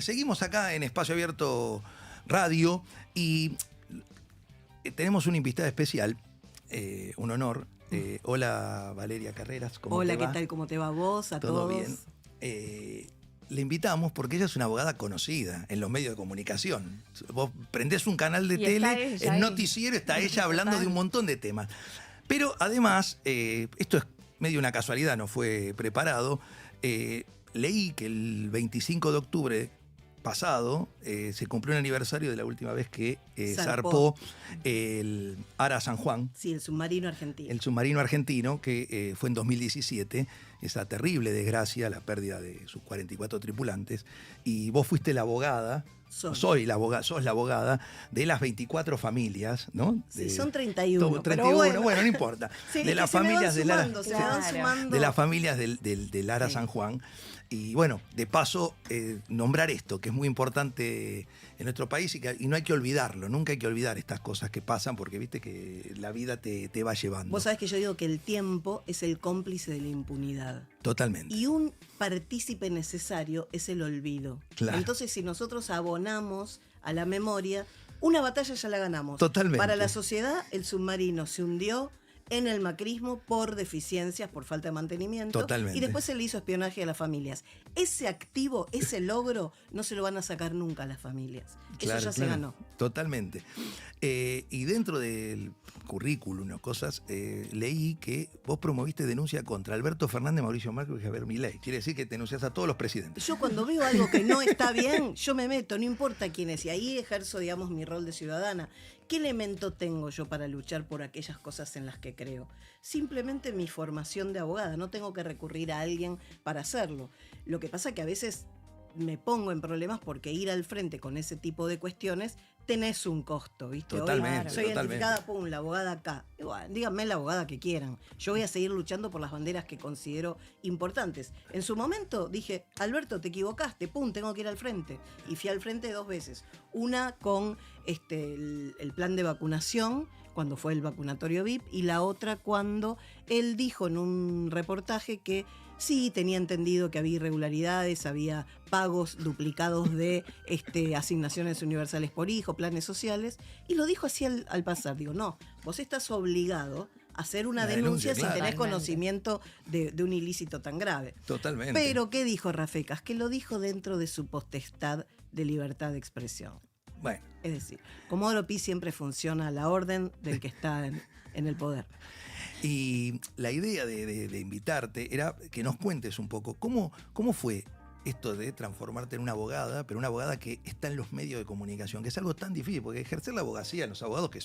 Seguimos acá en Espacio Abierto Radio y tenemos una invitada especial, un honor. Hola Valeria Carreras, ¿cómo Hola, te va? ¿qué tal? ¿Cómo te va vos? A ¿Todo todos. bien? Le invitamos porque ella es una abogada conocida en los medios de comunicación. Vos prendés un canal de tele, el noticiero, está ella hablando de un montón de temas. Pero además, esto es medio una casualidad, no fue preparado, leí que el 25 de octubre pasado se cumplió un aniversario de la última vez que zarpó el Ara San Juan. Sí, el submarino argentino. El submarino argentino, que fue en 2017, esa terrible desgracia, la pérdida de sus 44 tripulantes. Y vos fuiste la abogada, sos la abogada de las 24 familias, ¿no? Sí, son 31. 31, bueno, no importa. Sí, de las familias del Ara, de las familias del Ara San Juan. Y bueno, de paso, nombrar esto, que es muy importante en nuestro país y no hay que olvidarlo, nunca hay que olvidar estas cosas que pasan porque viste que la vida te va llevando. Vos sabés que yo digo que el tiempo es el cómplice de la impunidad. Totalmente. Y un partícipe necesario es el olvido. Claro. Entonces, si nosotros abonamos a la memoria, una batalla ya la ganamos. Totalmente. Para la sociedad, el submarino se hundió en el macrismo por deficiencias, por falta de mantenimiento. Totalmente. Y después se le hizo espionaje a las familias. Ese activo, ese logro, no se lo van a sacar nunca a las familias. Claro, eso ya se ganó. Totalmente. Y dentro del currículum, cosas, leí que vos promoviste denuncia contra Alberto Fernández, Mauricio Macri y Javier Milei. Quiere decir que denunciás a todos los presidentes. Yo cuando veo algo que no está bien, yo me meto, no importa quién es. Y ahí ejerzo, digamos, mi rol de ciudadana. ¿Qué elemento tengo yo para luchar por aquellas cosas en las que creo? Simplemente mi formación de abogada. No tengo que recurrir a alguien para hacerlo. Lo que pasa es que a veces me pongo en problemas porque ir al frente con ese tipo de cuestiones tenés un costo, ¿viste? Totalmente. Hoy soy identificada, pum, la abogada acá. Igual, díganme la abogada que quieran. Yo voy a seguir luchando por las banderas que considero importantes. En su momento dije, Alberto, te equivocaste, pum, tengo que ir al frente. Y fui al frente 2 veces. Una con el plan de vacunación, cuando fue el vacunatorio VIP, y la otra cuando él dijo en un reportaje que sí, tenía entendido que había irregularidades, había pagos duplicados de asignaciones universales por hijo, planes sociales, y lo dijo así al pasar. Digo, no, vos estás obligado a hacer una denuncia si tenés conocimiento de un ilícito tan grave. Totalmente. Pero, ¿qué dijo Rafecas? Que lo dijo dentro de su potestad de libertad de expresión. Bueno. Es decir, Comodoro Pi siempre funciona a la orden del que está en el poder. Y la idea de invitarte era que nos cuentes un poco cómo fue esto de transformarte en una abogada, pero una abogada que está en los medios de comunicación, que es algo tan difícil, porque ejercer la abogacía, los abogados que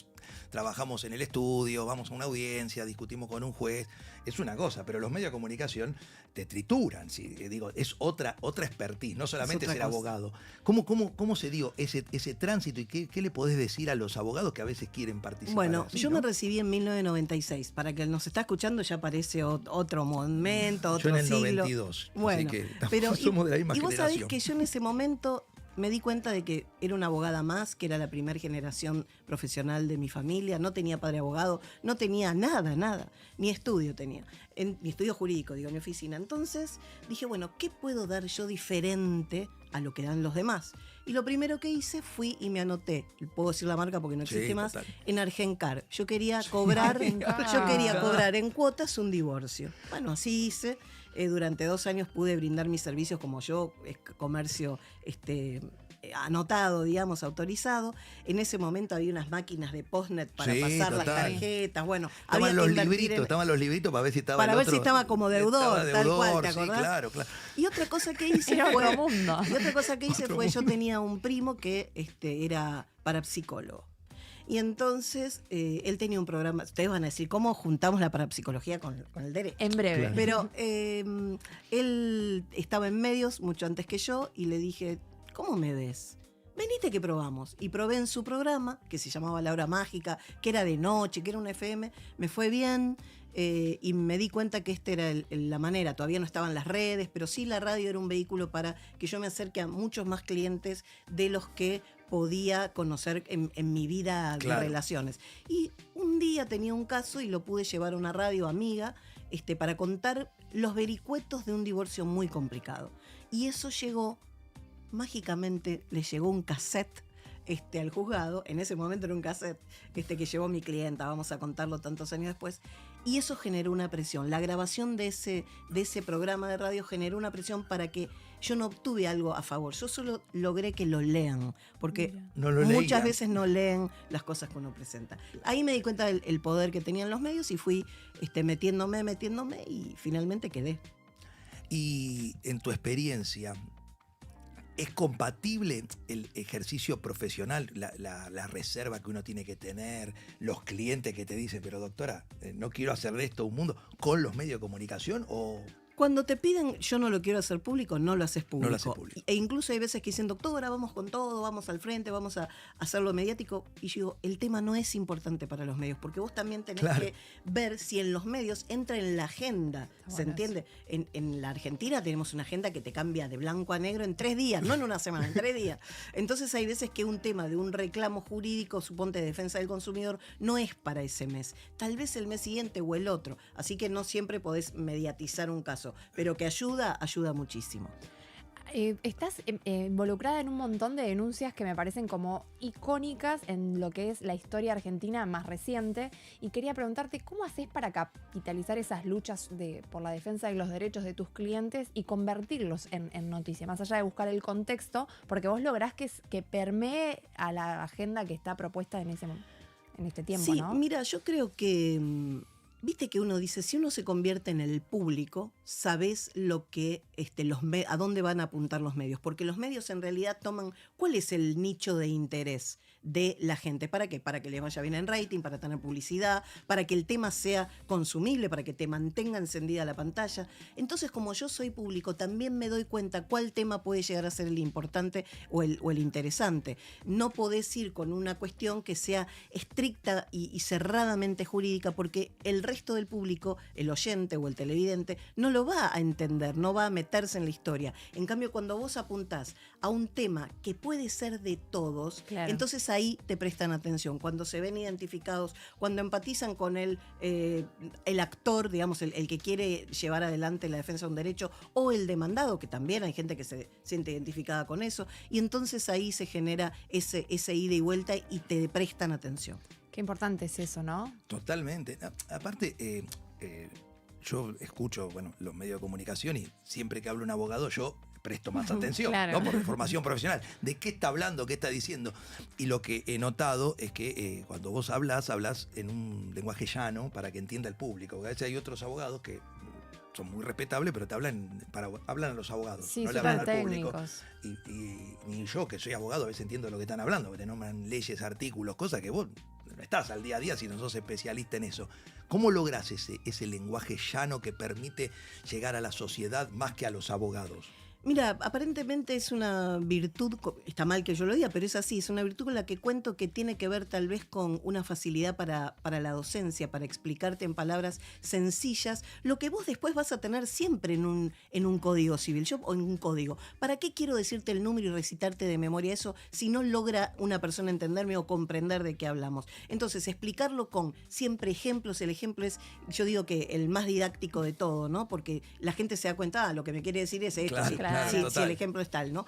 trabajamos en el estudio, vamos a una audiencia, discutimos con un juez, es una cosa, pero los medios de comunicación te trituran, ¿sí? Digo, es otra expertise, no solamente ser abogado. ¿Cómo se dio ese tránsito y qué le podés decir a los abogados que a veces quieren participar? Bueno, así, yo ¿no? me recibí en 1996. Para que nos está escuchando ya parece otro momento, otro siglo. Yo en el siglo. 92, bueno, así que pero somos de la misma y vos generación. sabés que yo en ese momento me di cuenta de que era una abogada más, que era la primera generación profesional de mi familia, no tenía padre abogado, no tenía nada, ni estudio tenía, ni estudio jurídico, digo, ni oficina. Entonces dije, bueno, ¿qué puedo dar yo diferente a lo que dan los demás? Y lo primero que hice fui y me anoté, puedo decir la marca porque no existe más, en Argencar. Yo quería cobrar en cuotas un divorcio. Bueno, así hice. Durante 2 años pude brindar mis servicios como yo, comercio anotado, digamos, autorizado. En ese momento había unas máquinas de postnet para pasar las tarjetas. Bueno, estaban los libritos para ver si estaba para ver si estaba como deudor, tal cual, ¿te acordás? Sí, claro. Y otra cosa que hice fue yo tenía un primo que era parapsicólogo. Y entonces él tenía un programa. Ustedes van a decir, ¿cómo juntamos la parapsicología con el derecho? En breve. Claro. Pero él estaba en medios mucho antes que yo y le dije, ¿cómo me ves? Venite que probamos. Y probé en su programa, que se llamaba La Hora Mágica, que era de noche, que era un FM. Me fue bien y me di cuenta que esta era la manera. Todavía no estaban las redes, pero sí la radio era un vehículo para que yo me acerque a muchos más clientes de los que podía conocer en mi vida de relaciones. Y un día tenía un caso y lo pude llevar a una radio amiga para contar los vericuetos de un divorcio muy complicado. Y eso llegó mágicamente les llegó un cassette al juzgado. En ese momento era un cassette que llevó mi clienta, vamos a contarlo tantos años después, y eso generó una presión. La grabación de ese programa de radio generó una presión para que yo no obtuve algo a favor. Yo solo logré que lo lean, porque muchas veces no leen las cosas que uno presenta. Ahí me di cuenta del poder que tenían los medios y fui metiéndome y finalmente quedé. Y en tu experiencia, ¿es compatible el ejercicio profesional, la reserva que uno tiene que tener, los clientes que te dicen, pero doctora, no quiero hacer de esto un mundo, con los medios de comunicación? ¿O Cuando te piden, yo no lo quiero hacer público, no lo haces público. no lo haces público? E incluso hay veces que dicen, doctora, vamos con todo, vamos al frente, vamos a hacerlo mediático. Y yo digo, el tema no es importante para los medios, porque vos también tenés que ver si en los medios entra en la agenda. ¿Se entiende? En la Argentina tenemos una agenda que te cambia de blanco a negro en 3 días, no en una semana, en 3 días. Entonces hay veces que un tema de un reclamo jurídico, suponte de defensa del consumidor, no es para ese mes. Tal vez el mes siguiente o el otro. Así que no siempre podés mediatizar un caso. Pero que ayuda muchísimo. Estás involucrada en un montón de denuncias que me parecen como icónicas en lo que es la historia argentina más reciente, y quería preguntarte cómo haces para capitalizar esas luchas por la defensa de los derechos de tus clientes y convertirlos en noticia, más allá de buscar el contexto, porque vos lográs que permee a la agenda que está propuesta en este tiempo, sí, ¿no? Mira, yo creo que viste que uno dice, si uno se convierte en el público, sabés lo que a dónde van a apuntar los medios, porque los medios en realidad toman cuál es el nicho de interés de la gente. ¿Para qué? Para que les vaya bien en rating, para tener publicidad, para que el tema sea consumible, para que te mantenga encendida la pantalla. Entonces, como yo soy público, también me doy cuenta cuál tema puede llegar a ser el importante o el interesante. No podés ir con una cuestión que sea estricta y cerradamente jurídica, porque el resto del público, el oyente o el televidente, no lo va a entender, no va a meterse en la historia. En cambio, cuando vos apuntás a un tema que puede ser de todos, entonces ahí te prestan atención. Cuando se ven identificados, cuando empatizan con el actor, digamos, el que quiere llevar adelante la defensa de un derecho, o el demandado, que también hay gente que se siente identificada con eso, y entonces ahí se genera ese ida y vuelta y te prestan atención. Qué importante es eso, ¿no? Totalmente. Aparte, yo escucho los medios de comunicación y siempre que habla un abogado yo presto más atención, ¿no? Por formación profesional. ¿De qué está hablando? ¿Qué está diciendo? Y lo que he notado es que cuando vos hablas en un lenguaje llano para que entienda el público. Porque a veces hay otros abogados que son muy respetables, pero te hablan a los abogados, sí, no le hablan al técnicos. Público. Y yo, que soy abogado, a veces entiendo lo que están hablando, porque te nombran leyes, artículos, cosas que vos no estás al día a día si no sos especialista en eso. ¿Cómo lográs ese lenguaje llano que permite llegar a la sociedad más que a los abogados? Mira, aparentemente es una virtud, está mal que yo lo diga, pero es así, es una virtud con la que cuento que tiene que ver tal vez con una facilidad para la docencia, para explicarte en palabras sencillas lo que vos después vas a tener siempre en un código civil, o en un código. ¿Para qué quiero decirte el número y recitarte de memoria eso si no logra una persona entenderme o comprender de qué hablamos? Entonces, explicarlo con siempre ejemplos. El ejemplo es, yo digo que el más didáctico de todo, ¿no? Porque la gente se da cuenta, lo que me quiere decir es esto. Claro. Si el ejemplo es tal, ¿no?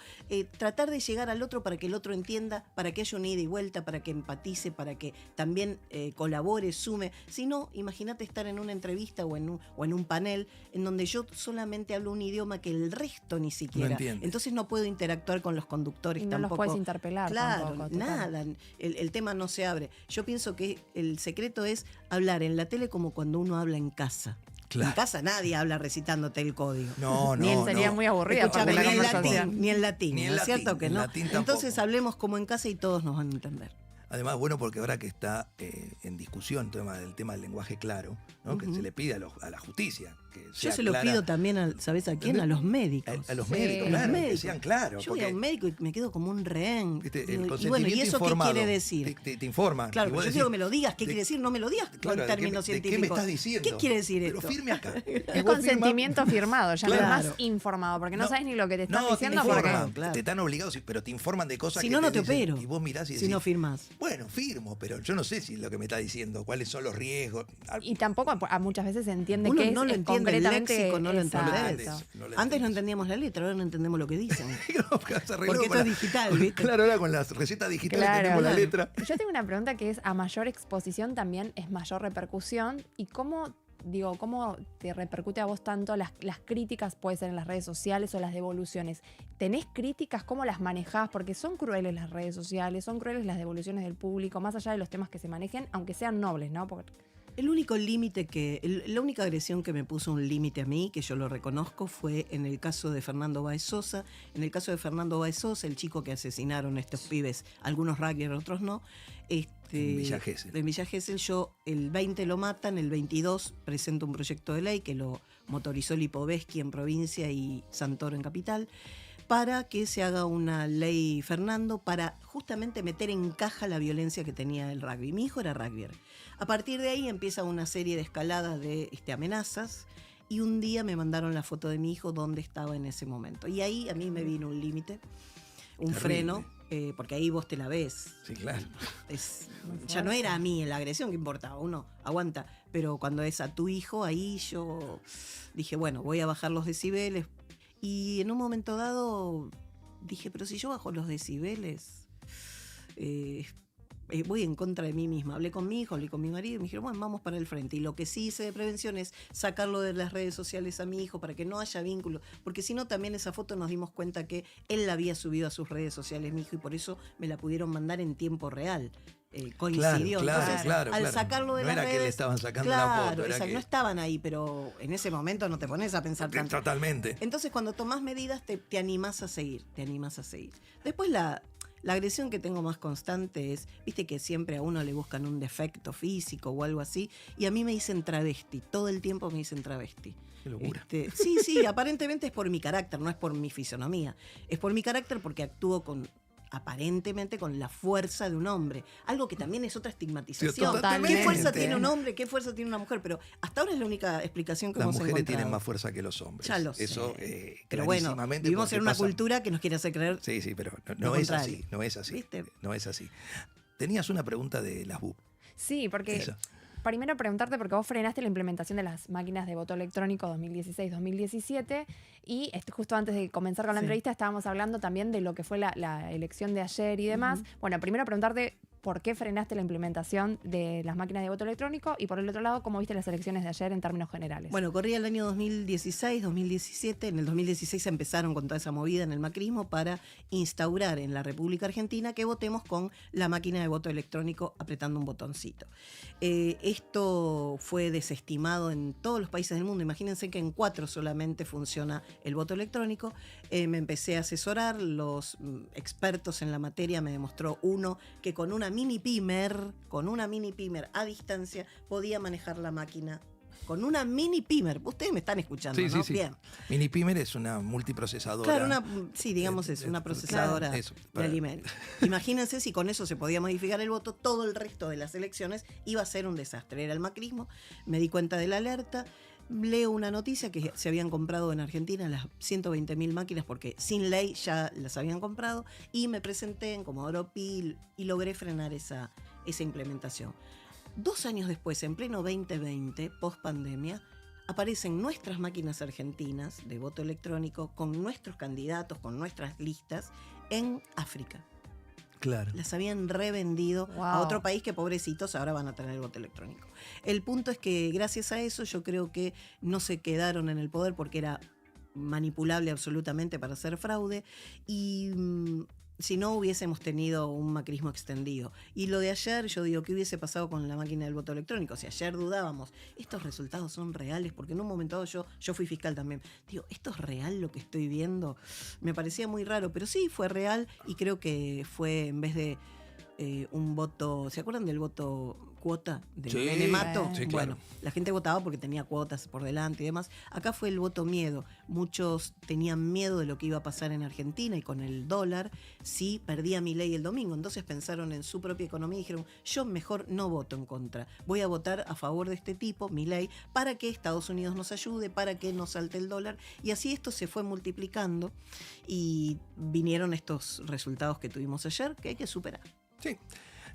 Tratar de llegar al otro para que el otro entienda, para que haya un ida y vuelta, para que empatice, para que también colabore, sume. Si no, imagínate estar en una entrevista o en un panel en donde yo solamente hablo un idioma que el resto ni siquiera. No entiende. Entonces no puedo interactuar con los conductores y no tampoco. los puedes interpelar. Claro, tampoco, nada. El tema no se abre. Yo pienso que el secreto es hablar en la tele como cuando uno habla en casa. Claro. En casa nadie habla recitándote el código. No. Sería muy aburrida. Escuchame, la ni en conversación. ni en latín, Ni en ¿no es latín, cierto que en no? latín tampoco. Entonces hablemos como en casa y todos nos van a entender. Además, bueno, porque ahora que está en discusión el tema del lenguaje claro, ¿no? Que se le pide a la justicia que sea Yo se lo clara. pido también, ¿sabés a quién? A los médicos. A los Sí. médicos, A los claro, que médicos. sean claros. Yo voy a un médico y me quedo como un rehén. ¿Viste? Digo, El y consentimiento bueno, ¿y eso informado qué quiere decir? Te informa. Claro, Y vos yo decís, quiero que me lo digas. ¿Qué quiere decir? No me lo digas claro, con términos ¿de científicos. qué me estás diciendo? ¿Qué quiere decir Pero esto? firme acá. Es consentimiento firmado, ya Claro. no es más informado, porque no sabes ni lo que te están diciendo. te Porque informan, Claro. te están obligados, pero te informan de cosas Si que no, no te dicen, opero. y vos mirás y decís, Si no firmás. bueno, firmo, pero yo no sé si lo que me está diciendo, cuáles son los riesgos. y tampoco muchas veces se entiende Uno qué no lo es entiende concretamente. léxico no lo exacto. entendés. Antes no entendíamos la letra, ahora no entendemos lo que dicen. Se arregló Porque esto con es digital, ¿viste? Claro, ahora con las recetas digitales Claro. tenemos la Claro. letra. Yo tengo una pregunta que es, a mayor exposición también es mayor repercusión. ¿Y cómo te repercute a vos tanto las críticas, puede ser en las redes sociales o las devoluciones? ¿Tenés críticas? ¿Cómo las manejás? Porque son crueles las redes sociales, son crueles las devoluciones del público, más allá de los temas que se manejen, aunque sean nobles, ¿no? Porque El único límite la única agresión que me puso un límite a mí, que yo lo reconozco, fue en el caso de Fernando Báez Sosa. En el caso de Fernando Báez Sosa, el chico que asesinaron estos pibes, algunos rugbyers, otros no. En Villa Gesell. En Villa Gesell, yo el 20 lo matan, el 22 presento un proyecto de ley que lo motorizó Lipovetsky en provincia y Santoro en capital, para que se haga una ley, Fernando, para justamente meter en caja la violencia que tenía el rugby. Mi hijo era rugbyer. A partir de ahí empieza una serie de escaladas de amenazas, y un día me mandaron la foto de mi hijo donde estaba en ese momento. Y ahí a mí me vino un límite, un Terrible. freno, porque ahí vos te la ves. Sí, claro. Ya no era a mí la agresión que importaba, uno aguanta, pero cuando es a tu hijo, ahí yo dije, bueno, voy a bajar los decibeles. Y en un momento dado dije, pero si yo bajo los decibeles, voy en contra de mí misma. Hablé con mi hijo, hablé con mi marido y me dijeron, bueno, vamos para el frente. Y lo que sí hice de prevención es sacarlo de las redes sociales a mi hijo para que no haya vínculo, porque si no, también esa foto nos dimos cuenta que él la había subido a sus redes sociales, mi hijo, y por eso me la pudieron mandar en tiempo real. Coincidió. Claro, Entonces, claro, al claro. sacarlo de No las era redes, que le estaban sacando claro, la foto, era exacto, que- no estaban ahí, pero en ese momento no te pones a pensar tanto. Totalmente. Entonces, cuando tomás medidas, te animás a seguir, Después, la agresión que tengo más constante es, viste que siempre a uno le buscan un defecto físico o algo así, y a mí me dicen travesti, todo el tiempo me dicen travesti. Qué locura. Sí, aparentemente es por mi carácter, no es por mi fisonomía. Es por mi carácter porque actúo aparentemente con la fuerza de un hombre. Algo que también es otra estigmatización. Sí, ¿Qué totalmente. fuerza tiene un hombre? ¿Qué fuerza tiene una mujer? Pero hasta ahora es la única explicación que Las hemos mujeres encontrado. tienen más fuerza que los hombres. Ya lo sé. Eso, pero bueno, clarísimamente, vivimos porque en una pasa- cultura que nos quiere hacer creer. Sí, pero lo no es contrario. así, no es así. ¿Viste? No es así. Tenías una pregunta de las BUP. sí, porque Esa. primero preguntarte, porque vos frenaste la implementación de las máquinas de voto electrónico 2016-2017 y justo antes de comenzar con la Sí. entrevista estábamos hablando también de lo que fue la elección de ayer y demás. Bueno, primero preguntarte por qué frenaste la implementación de las máquinas de voto electrónico y por el otro lado, cómo viste las elecciones de ayer en términos generales. Bueno, corría el año 2016, 2017. En el 2016 empezaron con toda esa movida en el macrismo para instaurar en la República Argentina que votemos con la máquina de voto electrónico apretando un botoncito. Esto fue desestimado en todos los países del mundo. Imagínense que en 4 solamente funciona el voto electrónico. Me empecé a asesorar. Los expertos en la materia me demostró que con una mini pimer a distancia podía manejar la máquina. Con una mini pimer. Ustedes me están escuchando, Sí, ¿no? sí, sí. Bien. Mini Pimer es una multiprocesadora. Claro, digamos es una procesadora Claro, eso, de para- alimentos. Imagínense si con eso se podía modificar el voto, todo el resto de las elecciones iba a ser un desastre. Era el macrismo, me di cuenta de la alerta, leo una noticia que se habían comprado en Argentina las 120.000 máquinas porque sin ley ya las habían comprado y me presenté en Comodoro Pi y logré frenar esa implementación. 2 años después, en pleno 2020, post pandemia, aparecen nuestras máquinas argentinas de voto electrónico con nuestros candidatos, con nuestras listas en África. Claro. Las habían revendido a Wow. otro país que, pobrecitos, ahora van a tener el voto electrónico. El punto es que gracias a eso yo creo que no se quedaron en el poder porque era manipulable absolutamente para hacer fraude y si no hubiésemos tenido un macrismo extendido. Y lo de ayer, yo digo, ¿qué hubiese pasado con la máquina del voto electrónico? Si ayer dudábamos, ¿estos resultados son reales? Porque en un momento dado yo fui fiscal también. Digo, ¿esto es real lo que estoy viendo? Me parecía muy raro, pero sí, fue real y creo que fue en vez de un voto, ¿se acuerdan del voto cuota de Sí, Menemato? sí, claro. Bueno, la gente votaba porque tenía cuotas por delante y demás. Acá fue el voto miedo. Muchos tenían miedo de lo que iba a pasar en Argentina y con el dólar si perdía Milei el domingo. Entonces pensaron en su propia economía y dijeron, yo mejor no voto en contra. Voy a votar a favor de este tipo, Milei, para que Estados Unidos nos ayude, para que no salte el dólar. Y así esto se fue multiplicando y vinieron estos resultados que tuvimos ayer que hay que superar. Sí.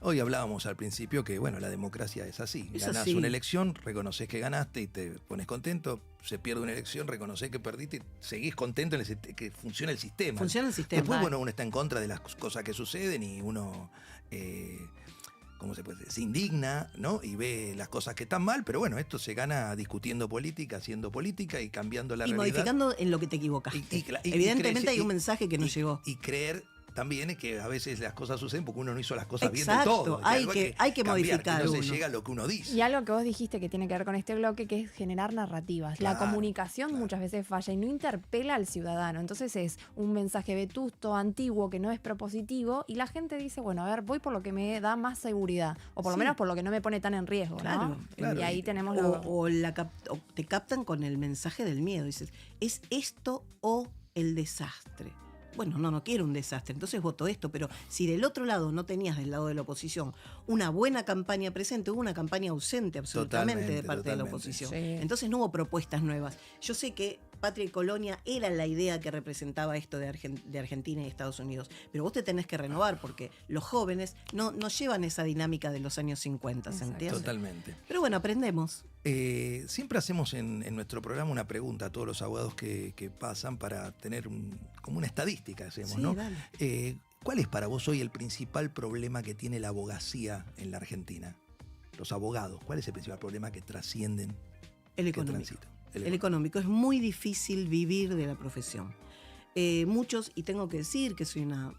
Hoy hablábamos al principio que, bueno, la democracia es así. Es Ganás así. una elección, reconoces que ganaste y te pones contento. Se pierde una elección, reconoces que perdiste y seguís contento en que funciona el sistema. Funciona el sistema. Después, bueno, uno está en contra de las cosas que suceden y uno, ¿cómo se puede decir? Se indigna, ¿no? Y ve las cosas que están mal, pero bueno, esto se gana discutiendo política, haciendo política y cambiando la Y realidad. modificando en lo que te equivocaste. Y Evidentemente hay un y- mensaje que no llegó. Y creer también es que a veces las cosas suceden porque uno no hizo las cosas bien de Exacto, todo. hay algo que cambiar, modificar que no se uno. llega a lo que uno dice. Y algo que vos dijiste que tiene que ver con este bloque, que es generar narrativas. La Claro, comunicación claro. muchas veces falla y no interpela al ciudadano. Entonces es un mensaje vetusto, antiguo, que no es propositivo, y la gente dice, bueno, a ver, voy por lo que me da más seguridad, o por lo Sí. menos por lo que no me pone tan en riesgo, Claro, ¿no? claro. Y ahí tenemos O te captan con el mensaje del miedo. Dices, ¿es esto o el desastre? Bueno, no quiero un desastre, entonces voto esto, pero si del otro lado no tenías del lado de la oposición una buena campaña presente, hubo una campaña ausente absolutamente de parte de la Totalmente. oposición. Sí. Entonces no hubo propuestas nuevas. Yo sé que Patria y Colonia era la idea que representaba esto de Argentina y Estados Unidos, pero vos te tenés que renovar porque los jóvenes no llevan esa dinámica de los años 50, ¿se Exacto. entiende? Totalmente. Pero bueno, aprendemos. Siempre hacemos en nuestro programa una pregunta a todos los abogados que pasan para tener como una estadística, hacemos, Sí, ¿no? dale. ¿Cuál es para vos hoy el principal problema que tiene la abogacía en la Argentina? Los abogados, ¿cuál es el principal problema que trascienden? El que económico. transitan? El económico. Es muy difícil vivir de la profesión. Muchos, y tengo que decir que soy una,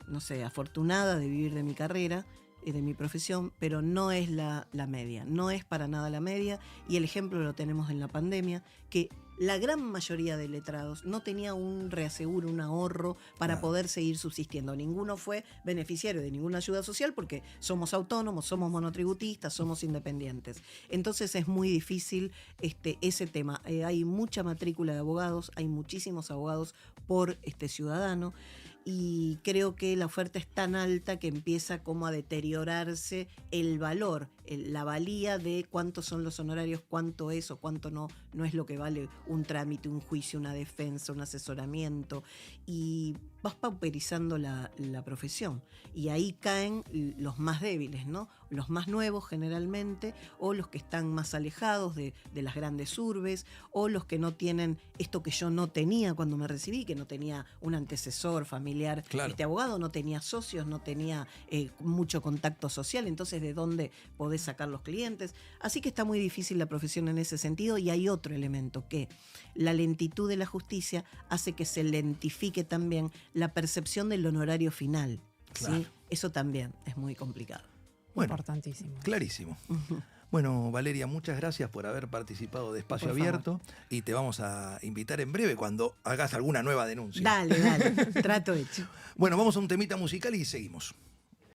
no sé, afortunada de vivir de mi carrera y de mi profesión, pero no es la media, no es para nada la media, y el ejemplo lo tenemos en la pandemia, que la gran mayoría de letrados no tenía un reaseguro, un ahorro para Claro. poder seguir subsistiendo. Ninguno fue beneficiario de ninguna ayuda social porque somos autónomos, somos monotributistas, somos independientes. Entonces es muy difícil ese tema. Hay mucha matrícula de abogados, hay muchísimos abogados por ciudadano, y creo que la oferta es tan alta que empieza como a deteriorarse el valor, la valía de cuántos son los honorarios, cuánto es o cuánto no es lo que vale un trámite, un juicio, una defensa, un asesoramiento, y vas pauperizando la profesión. Y ahí caen los más débiles, ¿no? Los más nuevos generalmente, o los que están más alejados de las grandes urbes, o los que no tienen esto que yo no tenía cuando me recibí, que no tenía un antecesor familiar. Claro. Este abogado no tenía socios, no tenía mucho contacto social, entonces ¿de dónde podés sacar los clientes? Así que está muy difícil la profesión en ese sentido, y hay otro elemento, que la lentitud de la justicia hace que se lentifique también la percepción del honorario final. Claro. ¿Sí? Eso también es muy complicado. Bueno, importantísimo. clarísimo. Bueno, Valeria, muchas gracias por haber participado de Espacio Por favor. Abierto, y te vamos a invitar en breve cuando hagas alguna nueva denuncia. Dale, trato hecho. Bueno, vamos a un temita musical y seguimos.